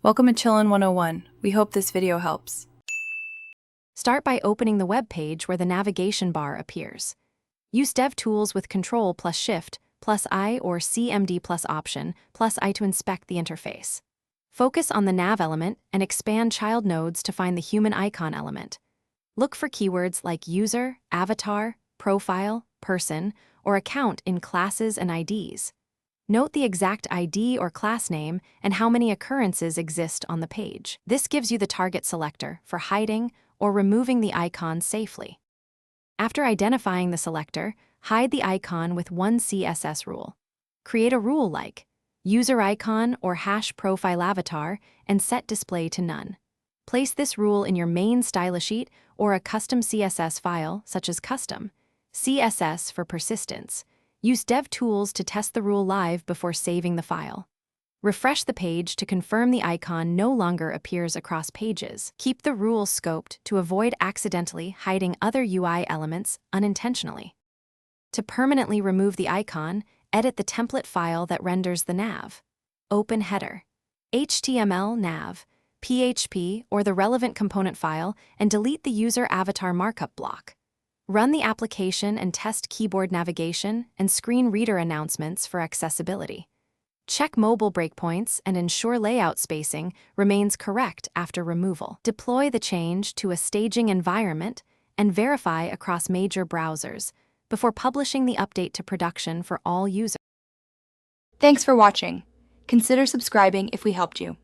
Welcome to Chillin' 101. We hope this video helps. Start by opening the web page where the navigation bar appears. Use DevTools with Ctrl plus Shift plus I or CMD plus Option plus I to inspect the interface. Focus on the nav element and expand child nodes to find the human icon element. Look for keywords like user, avatar, profile, person, or account in classes and IDs. Note the exact ID or class name and how many occurrences exist on the page. This gives you the target selector for hiding or removing the icon safely. After identifying the selector, hide the icon with one CSS rule. Create a rule like user icon or hash profile avatar and set display to none. Place this rule in your main style sheet or a custom CSS file, such as custom CSS for persistence. Use DevTools to test the rule live before saving the file. Refresh the page to confirm the icon no longer appears across pages. Keep the rule scoped to avoid accidentally hiding other UI elements unintentionally. To permanently remove the icon, edit the template file that renders the nav. Open header, HTML nav, PHP, or the relevant component file, and delete the user avatar markup block. Run the application and test keyboard navigation and screen reader announcements for accessibility. Check mobile breakpoints and ensure layout spacing remains correct after removal. Deploy the change to a staging environment and verify across major browsers before publishing the update to production for all users. Thanks for watching. Consider subscribing if we helped you.